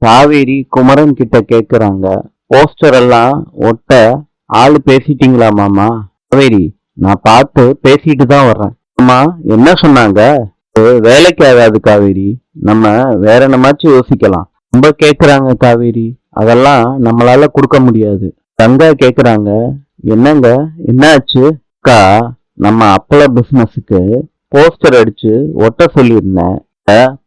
காவேரி குமரன் கிட்ட கேக்குறாங்க. போஸ்டர் எல்லாம் ஒட்ட ஆளு பேசிட்டீங்களா மாமா? காவேரி, நான் பார்த்து பேசிட்டு தான் வர்றேன். அம்மா என்ன சொன்னாங்க? இது வேலைக்கு ஆகாது காவேரி, நம்ம வேற என்னமாச்சும் யோசிக்கலாம். ரொம்ப கேக்குறாங்க காவேரி, அதெல்லாம் நம்மளால கொடுக்க முடியாது. கங்கா கேக்குறாங்க, என்னங்க என்னாச்சு? அக்கா, நம்ம அப்பள பிசினஸுக்கு போஸ்டர் அடிச்சு ஒட்ட சொல்லியிருந்தேன்.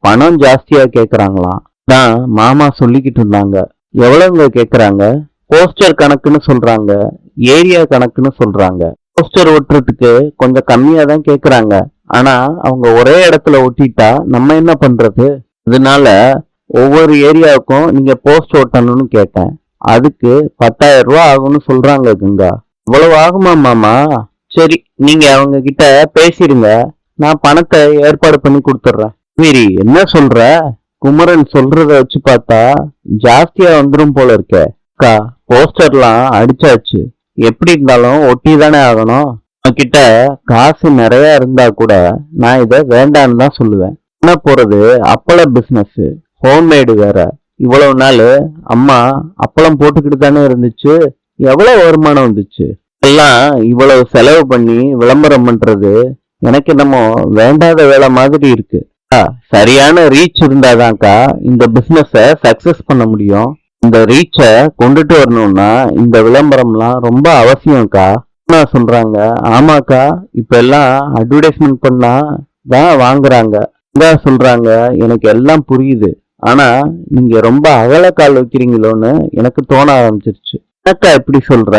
பணம் ஜாஸ்தியா கேக்குறாங்களாம். தான் மாமா சொல்லிக்கிட்டு இருந்தாங்க. எவ்வளவுங்க கேக்குறாங்க? போஸ்டர் கணக்குன்னு சொல்றாங்க, ஏரியா கணக்குன்னு சொல்றாங்க. போஸ்டர் ஒட்டுறதுக்கு கொஞ்சம் கம்மியா தான் கேக்குறாங்க. ஆனா அவங்க ஒரே இடத்துல ஒட்டிட்டா நம்ம என்ன பண்றது? அதனால ஒவ்வொரு ஏரியாவுக்கும் நீங்க போஸ்ட் ஒட்டணும்னு கேட்டேன். அதுக்கு 10,000 ரூபாய் ஆகும்னு சொல்றாங்க கங்கா. இவ்வளவு ஆகுமா மாமா? சரி, நீங்க அவங்க கிட்ட பேசிடுங்க, நான் பணத்தை ஏற்பாடு பண்ணி கொடுத்துட்றேன். மீறி என்ன சொல்ற? குமரன் சொல்றத வச்சு பார்த்தா ஜாஸ்தியா வந்துடும் போல இருக்க. அக்கா, போஸ்டர்லாம் அடிச்சாச்சு, எப்படி இருந்தாலும் ஒட்டி தானே ஆகணும். கிட்ட காசு நிறைய இருந்தா கூட நான் இதை வேண்டான்னு தான் சொல்லுவேன். என்ன போறது, அப்பள பிசினஸ், ஹோம்மேடு வேற. இவ்வளவு நாள் அம்மா அப்பளம் போட்டுக்கிட்டு தானே இருந்துச்சு. எவ்வளவு வருமானம் வந்துச்சு. எல்லாம் இவ்வளவு செலவு பண்ணி விளம்பரம் பண்றது எனக்கு என்னமோ வேண்டாத வேலை மாதிரி இருக்கு. சரியான ரீச் இருந்தாதான்க்கா இந்த பிசினஸ சக்சஸ் பண்ண முடியும். இந்த ரீச்ச கொண்டுட்டு வரணும்னா இந்த விளம்பரம்லாம் ரொம்ப அவசியம்க்கா. சொல்றாங்க, ஆமாக்கா, இப்ப எல்லாம் அட்வர்டைஸ்மெண்ட் பண்ணா தான் வாங்குறாங்க. சொல்றாங்க, எனக்கு எல்லாம் புரியுது. ஆனா நீங்க ரொம்ப அகலக்கால் வைக்கிறீங்களோன்னு எனக்கு தோண ஆரம்பிச்சிருச்சு. என்னக்கா இப்படி சொல்ற?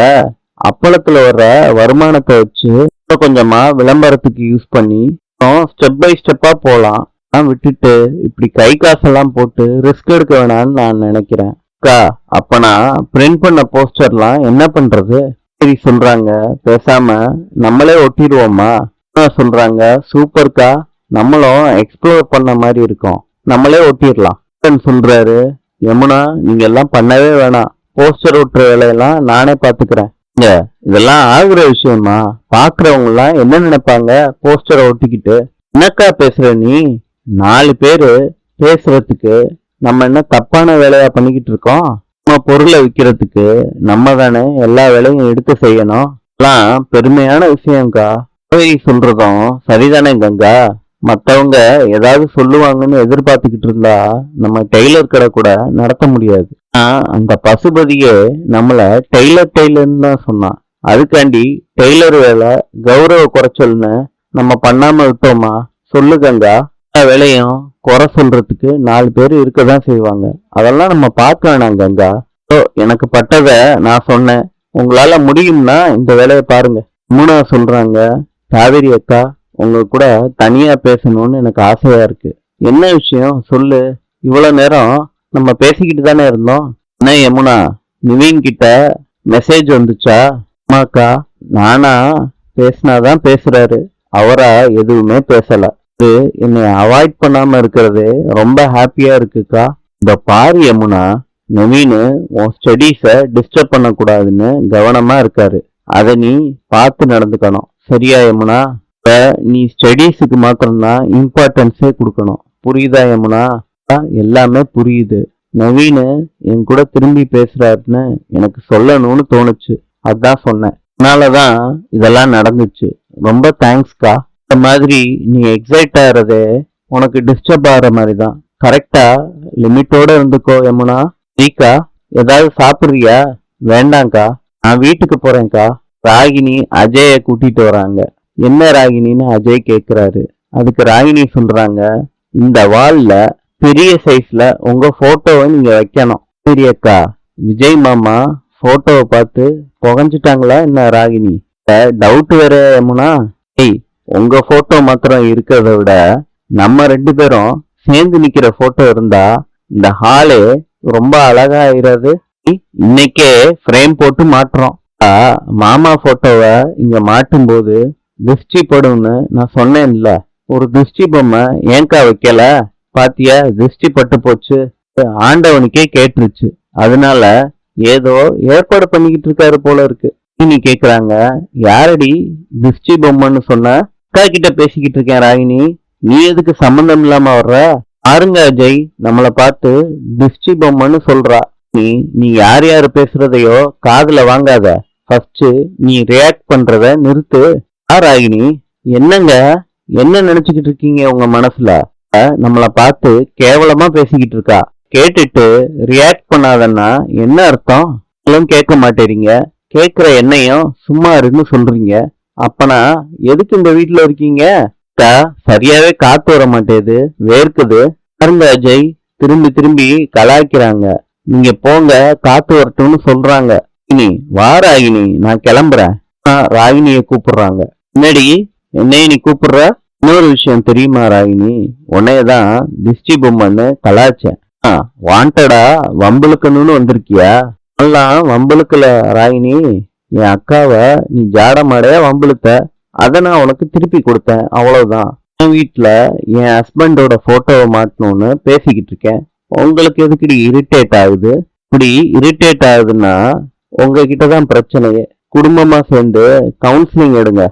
அப்பளத்துல வர்ற வருமானத்தை வச்சு கொஞ்சமா விளம்பரத்துக்கு யூஸ் பண்ணி ஸ்டெப் பை ஸ்டெப்பா போலாம். விட்டுட்டு இப்படி கை காசெல்லாம் போட்டு ரிஸ்க் எடுக்க வேணாம்னு நான் நினைக்கிறேன். அக்கா, அப்ப நான் பிரிண்ட் பண்ண போஸ்டர்லாம் என்ன பண்றது? சரி, சொல்றாங்க, பேசாம நம்மளே ஒட்டிடுவோமா? சொல்றாங்க, சூப்பர்க்கா, நம்மளும் எக்ஸ்ப்ளோர் பண்ண மாதிரி இருக்கும், நம்மளே ஒட்டிடலாம். சொல்றாரு, யமுனா, நீங்க எல்லாம் பண்ணவே வேணாம், போஸ்டர் ஒட்டுற வேலையெல்லாம் நானே பாத்துக்கிறேன். இதெல்லாம் ஆகுற விஷயமா? பாக்குறவங்க எல்லாம் என்ன நினைப்பாங்க போஸ்டரை ஒட்டிக்கிட்டு? என்னக்கா பேசுற நீ? 4 பேரு பேசுறதுக்கு நம்ம என்ன தப்பான வேலையா பண்ணிக்கிட்டு இருக்கோம்? நம்ம பொருளை விற்கிறதுக்கு நம்ம தானே எல்லா வேலையும் எடுத்து செய்யணும். எல்லாம் பெருமையான விஷயம்க்கா. சொல்றதும் சரிதானே கங்கா? மத்தவங்க ஏதாவது சொல்லுவாங்கன்னு எதிர்பார்த்துக்கிட்டு இருந்தா நம்ம டெய்லர் கடை கூட நடத்த முடியாது. அந்த பசுபதியே நம்மள டெய்லர்னு தான் சொன்னான். அதுக்காண்டி டெய்லர் வேலை கௌரவ குறைச்சல்னு நம்ம பண்ணாம விட்டோமா? சொல்லு கங்கா. வேலையும் குறை சொல்றதுக்கு 4 பேர் இருக்கதான் செய்வாங்க. அதெல்லாம் நம்ம பார்க்க வேணாம் கங்கா. எனக்கு பட்டத நான் சொன்னேன், உங்களால முடியும்னா இந்த வேலையை பாருங்க. மூணா சொல்றாங்க, காவேரி அக்கா, உங்க கூட தனியா பேசணும்னு எனக்கு ஆசையா இருக்கு. என்ன விஷயம் சொல்லு. இவ்வளவு நேரம் நம்ம பேசிக்கிட்டு தானே இருந்தோம். என்ன யமுனா, நிவீன் கிட்ட மெசேஜ் வந்துச்சா? அம்மாக்கா, நானா பேசினாதான் பேசுறாரு, அவரா எதுவுமே பேசல. என்னை அவாய்ட் பண்ணாம இருக்கிறது ரொம்ப ஹாப்பியா இருக்குக்கா. இந்த பாரு யமுனா, நவீனு உன் ஸ்டடீஸ டிஸ்டர்ப் பண்ண கூடாதுன்னு கவனமா இருக்காரு. அதை நீ பார்த்து நடந்துக்கணும், சரியா யமுனா? நீ ஸ்டடீஸுக்கு மாத்திரம்தான் இம்பார்ட்டன்ஸே கொடுக்கணும், புரியுதா யமுனா? எல்லாமே புரியுது. நவீனு என் கூட திரும்பி பேசுறாருன்னு எனக்கு சொல்லணும்னு தோணுச்சு, அதான் சொன்னேன். அதனாலதான் இதெல்லாம் நடந்துச்சு. ரொம்ப தேங்க்ஸ்கா. இந்த மாதிரி நீ எக்ஸைட் ஆகிறதே உனக்கு டிஸ்டர்ப் ஆகிற மாதிரி தான். கரெக்டா லிமிட்டோட இருந்துக்கோ யமுனா. நீக்கா, ஏதாவது சாப்பிடுறியா? வேண்டாங்க்கா, நான் வீட்டுக்கு போறேன்க்கா. ராகினி அஜய கூட்டிட்டு வராங்க. என்ன ராகினின்னு அஜய் கேக்குறாரு. அதுக்கு ராகினி சொல்றாங்க, இந்த வால்ல பெரிய சைஸ்ல உங்க போட்டோவை நீங்க வைக்கணும். சரியக்கா. விஜய் மாமா போட்டோவை பார்த்து புகஞ்சிட்டாங்களா என்ன ராகினி? டவுட் வேற யமுனா. உங்க போட்டோ மாத்திரம் இருக்கிறத விட நம்ம 2 பேரும் சேர்ந்து நிக்கிற போட்டோ இருந்தா இந்த ஹாலே ரொம்ப அழகா ஆயிராது? இன்னைக்கே ஃப்ரேம் போட்டு மாட்டுறோம். மாமா போட்டோவை இங்க மாட்டும் போது திருஷ்டி படும்னு நான் சொன்னேன்ல. ஒரு திருஷ்டி பொம்மை ஏன்கா வைக்கல? பாத்தியா, திருஷ்டி பட்டு போச்சு. ஆண்டவனுக்கே கேட்டுருச்சு. அதனால ஏதோ ஏற்பாடு பண்ணிக்கிட்டு இருக்காரு போல இருக்கு. நீ கேக்குறாங்க, யாரடி திருஷ்டி பொம்மைன்னு சொன்ன? அக்கா கிட்ட பேசிக்கிட்டு இருக்கேன் ராகினி, நீ எதுக்கு சம்பந்தம் இல்லாம வர்ற? பாருங்க அஜய், நம்மள பார்த்து திஷ்டி பொம்மைன்னு சொல்றா. நீ நீ யார் யாரு பேசுறதையோ காதுல வாங்காத. ஃபர்ஸ்ட் நீ ரியாக்ட் பண்றத நிறுத்து. ராகினி, என்னங்க, என்ன நினைச்சுக்கிட்டு இருக்கீங்க உங்க மனசுல? நம்மள பார்த்து கேவலமா பேசிக்கிட்டு இருக்கா. கேட்டுட்டு ரியாக்ட் பண்ணாதன்னா என்ன அர்த்தம்? கேட்க மாட்டேறீங்க. கேக்குற என்னையும் சும்மா இருன்னு சொல்றீங்க. அப்பனா எதுக்கு இந்த வீட்டுல இருக்கீங்க? சரியாவே காத்து வர மாட்டேது, வேர்க்குது. பாருங்க அஜய், திரும்பி திரும்பி கலாய்க்கிறாங்க. நீங்க போங்க, காத்து வரட்டும்னு சொல்றாங்க. இனி வா ராகினி, நான் கிளம்புறேன். ராகினிய கூப்பிடுறாங்க. என்னடி, என்னைய நீ கூப்பிடுற? இன்னொரு விஷயம் தெரியுமா ராகினி, உன்னையதான் திஷ்டி பொம்மைன்னு கலாய்ச்சேன். வாண்டடா வம்புழுக்கணும்னு வந்திருக்கியா? எல்லாம் வம்புழுக்கல ராகினி, என் அக்காவை நீ ஜாடமாடையா வம்புழுத்த. அதை நான் உனக்கு திருப்பி கொடுத்தேன், அவ்வளவுதான். என் வீட்டுல என் ஹஸ்பண்டோட போட்டோவை மாட்டணும்னு பேசிக்கிட்டு இருக்கேன். உங்களுக்கு எதுக்குடி இரிட்டேட் ஆகுது? இப்படி இரிட்டேட் ஆகுதுன்னா உங்ககிட்டதான் பிரச்சனையே. குடும்பமா சேர்ந்து கவுன்சிலிங் எடுங்க.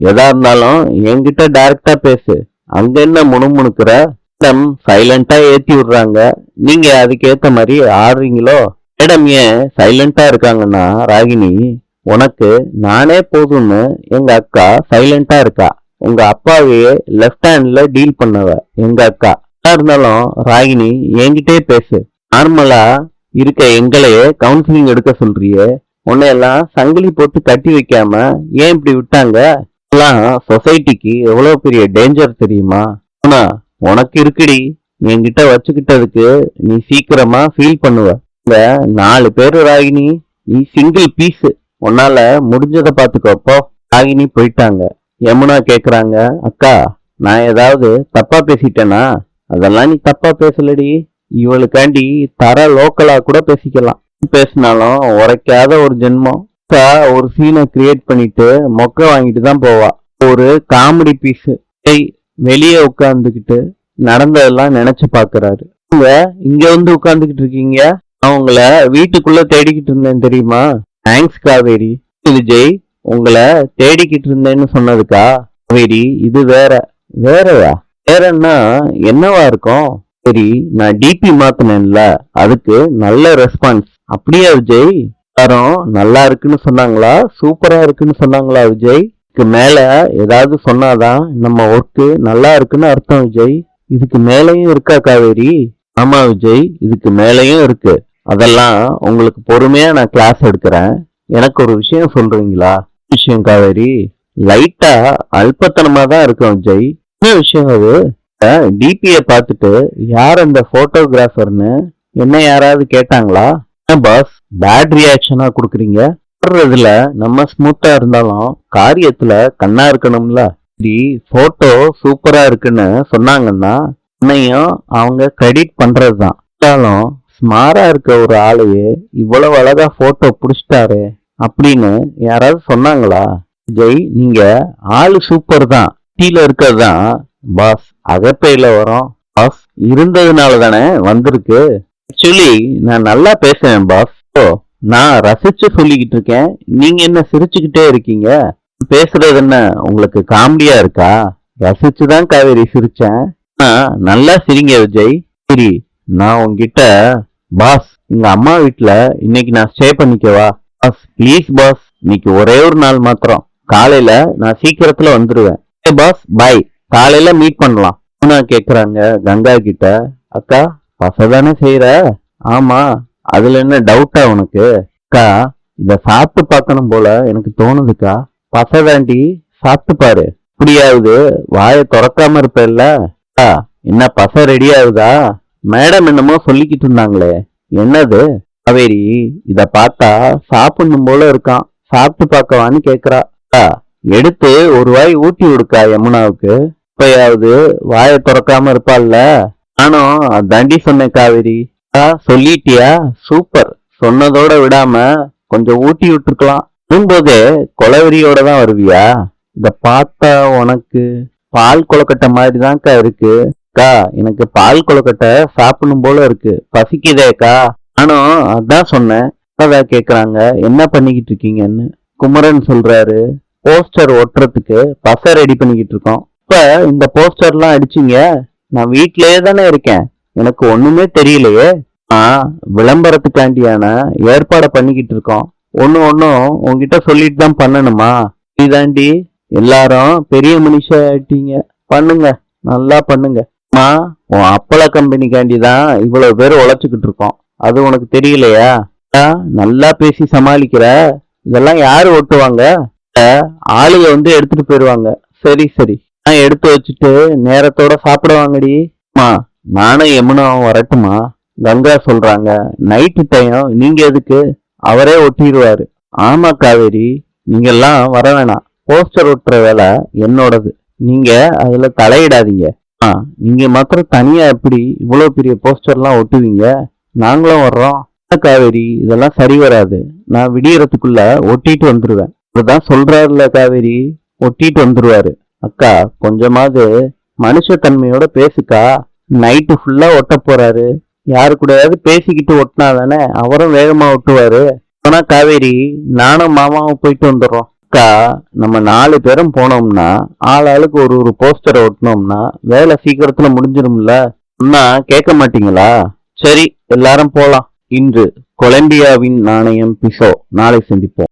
எதா இருந்தாலும் என்கிட்ட டைரக்டா பேசு. அங்க என்ன முணுமுணுக்குற? மேடம் சைலண்டா ஏத்தி விடுறாங்க, நீங்க அதுக்கு ஏத்த மாதிரி ஆடுறீங்களோ? மேடம் ஏன் சைலண்டா இருக்காங்கன்னா ராகினி, உனக்கு நானே போதும்னு எங்க அக்கா சைலண்டா இருக்கா. உங்க அப்பாவையே லெஃப்ட் ஹேண்ட்ல டீல் பண்ணவ எங்க அக்கா. இருந்தாலும் ராகினி என்கிட்டே பேசு. நார்மலா இருக்க எங்களையே கவுன்சிலிங் எடுக்க சொல்றியே, உன்னையெல்லாம் சங்கிலி போட்டு கட்டி வைக்காம ஏன் இப்படி விட்டாங்க? எல்லாம் சொசைட்டிக்கு எவ்வளவு பெரிய டேஞ்சர் தெரியுமா? ஆனா உனக்கு இருக்குடி, என்கிட்ட வச்சுக்கிட்டதுக்கு நீ சீக்கிரமா ஃபீல் பண்ணுவ. இந்த 4 பேரு ராகினி, நீ சிங்கிள் பீஸ். உன்னால முடிஞ்சதை பாத்துக்கோப்போ. ராகினி போயிட்டாங்க. யமுனா கேக்குறாங்க, அக்கா நான் ஏதாவது தப்பா பேசிட்டேனா? அதெல்லாம் நீ தப்பா பேசலடி. இவளுக்காண்டி தர லோக்கலா கூட பேசிக்கலாம். பேசினாலும் உரைக்காத ஒரு ஜென்மம். ஒரு சீனை கிரியேட் பண்ணிட்டு மொக்க வாங்கிட்டு தான் போவா. ஒரு காமெடி பீஸ். வெளியே உட்கார்ந்துகிட்டு நடந்ததெல்லாம் நினைச்சு பாக்குறாரு. இங்க வந்து உட்கார்ந்துகிட்டு இருக்கீங்க, அவங்கள வீட்டுக்குள்ள தேடிக்கிட்டு இருந்தேன் தெரியுமா? தேங்க்ஸ் காவேரி. விஜய், உங்களை தேடிக்கிட்டு இருந்தேன்னு சொன்னதுக்கா? காவேரி, இது வேற. வேறயா? வேறன்னா என்னவா இருக்கும்? சரி, நான் டிபி மாத்தினேன்ல, அதுக்கு நல்ல ரெஸ்பான்ஸ். அப்படியா விஜய்? எல்லாரும் நல்லா இருக்குன்னு சொன்னாங்களா, சூப்பரா இருக்குன்னு சொன்னாங்களா விஜய்? இதுக்கு மேல ஏதாவது சொன்னாதான் நம்ம ஒர்க்கு நல்லா இருக்குன்னு அர்த்தம் விஜய். இதுக்கு மேலையும் இருக்கா காவேரி? ஆமா விஜய், இதுக்கு மேலையும் இருக்கு. அதெல்லாம் உங்களுக்கு பொறுமையா நான் கிளாஸ் எடுக்கிறேன். எனக்கு ஒரு விஷயம் சொல்றீங்களா? விஷயம் காவேரி, லைட்டா அல்பத்தனமா தான் இருக்கும் விஜய். என்ன விஷயம் அது? டிபிய பார்த்துட்டு யார் அந்த போட்டோகிராஃபர்னு என்ன யாராவது கேட்டாங்களா? பாஸ், பேட் ரியாக்ஷனா கொடுக்குறீங்க. வர்றதுல நம்ம ஸ்மூத்தா இருந்தாலும் காரியத்துல கண்ணா இருக்கணும்ல. இப்படி போட்டோ சூப்பரா இருக்குன்னு சொன்னாங்கன்னா உன்னையும் அவங்க கிரெடிட் பண்றதுதான். இருந்தாலும் ஸ்மாரா இருக்க ஒரு ஆளையே இவ்வளவு அழகா போட்டோ புடிச்சிட்டாரு அப்படின்னு யாராவது சொன்னாங்களா? ஜெய், நீங்க ஆளு சூப்பர் தான். கீழே இருக்கிறது தான் பாஸ் அகப்பையில வரும். பாஸ் இருந்ததுனால தானே வந்திருக்கு. ஆக்சுவலி நான் நல்லா பேசுறேன் பாஸ். நான் ரசிச்சு சொல்லிக்கிட்டு இருக்கேன், நீங்க என்ன சிரிச்சுக்கிட்டே இருக்கீங்க? பேசுறது என்ன உங்களுக்கு காமெடியா இருக்கா? ரசிச்சுதான் காவேரி சிரிச்சேன். நல்லா சிரிங்க விஜய். சரி, நான் உங்ககிட்ட பாஸ், எங்க அம்மா வீட்டுல இன்னைக்கு நான் ஸ்டே பண்ணிக்கவா? பாஸ் ப்ளீஸ் பாஸ், இன்னைக்கு ஒரே ஒரு நாள் மாத்திரம். காலையில நான் சீக்கிரத்துல வந்துடுவேன். பாஸ் பாய், காலையில மீட் பண்ணலாம். கேக்குறாங்க கங்கா கிட்ட, அக்கா பசதானே செய்யற? ஆமா, அதுல என்ன டவுட்டா உனக்கு? அக்கா, இத சாப்பிட்டு பார்க்கணும் போல எனக்கு தோணுதுக்கா. பசதாண்டி, சாப்பிட்டு பாரு. இப்படியாவது வாயை திறக்காம இருப்பல்ல. என்ன பச ரெடி ஆகுதா? மேடம் என்னமோ சொல்லிக்கிட்டு இருந்தாங்களே, என்னது? காவேரி, இத பார்த்தா சாப்பிடணும் போல இருக்கான், சாப்பிட்டு பார்க்கவான்னு கேக்குறா. எடுத்து ஒரு வாய் ஊட்டி விடுக்கா யமுனாவுக்கு. இப்பயாவது வாயை திறக்காம இருப்பாள்ல. நானும் அதாண்டி சொன்னேன் காவேரி. சொல்லிட்டியா? சூப்பர். சொன்னதோட விடாம கொஞ்சம் ஊட்டி விட்டுருக்கலாம். வரும்போதே கொலவெறியோட தான் வருவியா? இத பார்த்தா உனக்கு பால் கொலக்கட்டை மாதிரிதான்க்கா இருக்கு. அக்கா, எனக்கு பால் கொலக்கட்டை சாப்பிடணும் போல இருக்கு, பசிக்குதேக்கா. நானும் அதான் சொன்னேன். அதான் கேக்குறாங்க என்ன பண்ணிக்கிட்டு இருக்கீங்கன்னு. குமரன் சொல்றாரு, போஸ்டர் ஒட்டுறதுக்கு பச ரெடி பண்ணிக்கிட்டு இருக்கோம். இப்ப இந்த போஸ்டர் எல்லாம் அடிச்சீங்க, நான் வீட்லயே தானே இருக்கேன், எனக்கு ஒண்ணுமே தெரியலையே. விளம்பரத்துக்காண்டியான ஏற்பாடை பண்ணிக்கிட்டு இருக்கோம். ஒண்ணும் உன்கிட்ட சொல்லிட்டு தான் பண்ணணுமா? இதாண்டி எல்லாரும் பெரிய மனுஷ ஆயிட்டீங்க. பண்ணுங்க, நல்லா பண்ணுங்க. அம்மா, உன் அப்பள கம்பெனிக்காண்டி தான் இவ்வளவு பேர் உழைச்சுக்கிட்டு இருக்கோம். அது உனக்கு தெரியலையா? நல்லா பேசி சமாளிக்கிற. இதெல்லாம் யாரு ஓட்டுவாங்க? ஆளுங்க வந்து எடுத்துட்டு போயிருவாங்க. சரி சரி, நான் எடுத்து வச்சுட்டு நேரத்தோட சாப்பிடுவாங்கடி. அம்மா, நானும் யமுனாவும் வரட்டுமா? கங்கா சொல்றாங்க. நைட்டு டைம், நீங்க எதுக்கு? அவரே ஒட்டிடுவாரு. ஆமா காவேரி, நீங்க எல்லாம் வர வேணாம். போஸ்டர் ஒட்டுற வேலை என்னோடது. நீங்க அதுல தலையிடாதீங்க. நீங்க மாத்திரம் தனியா எப்படி இவ்வளவு பெரிய போஸ்டர்லாம் ஒட்டுவீங்க? நாங்களும் வர்றோம். காவேரி, இதெல்லாம் சரி வராது. நான் விடியறதுக்குள்ள ஒட்டிட்டு வந்துருவேன். இதுதான் சொல்றாருல காவேரி, ஒட்டிட்டு வந்துருவாரு. அக்கா, கொஞ்சமாவது மனுஷத்தன்மையோட பேசுக்கா. நைட்டு ஃபுல்லா ஒட்ட போறாரு. யாரு கூடயாவது பேசிக்கிட்டு ஒட்டினாதானே அவரும் வேகமா ஒட்டுவாரு. ஆனா காவேரி, நானும் மாமாவும் போயிட்டு வந்துடுறோம். அக்கா, நம்ம 4 பேரும் போனோம்னா ஆளுக்கு ஒரு போஸ்டரை ஒட்டினோம்னா வேலை சீக்கிரத்துல முடிஞ்சிரும்ல. சொன்னா கேட்க மாட்டீங்களா? சரி, எல்லாரும் போலாம். இன்று கொலம்பியாவின் நாணயம் பிசோ. நாளை சந்திப்போம்.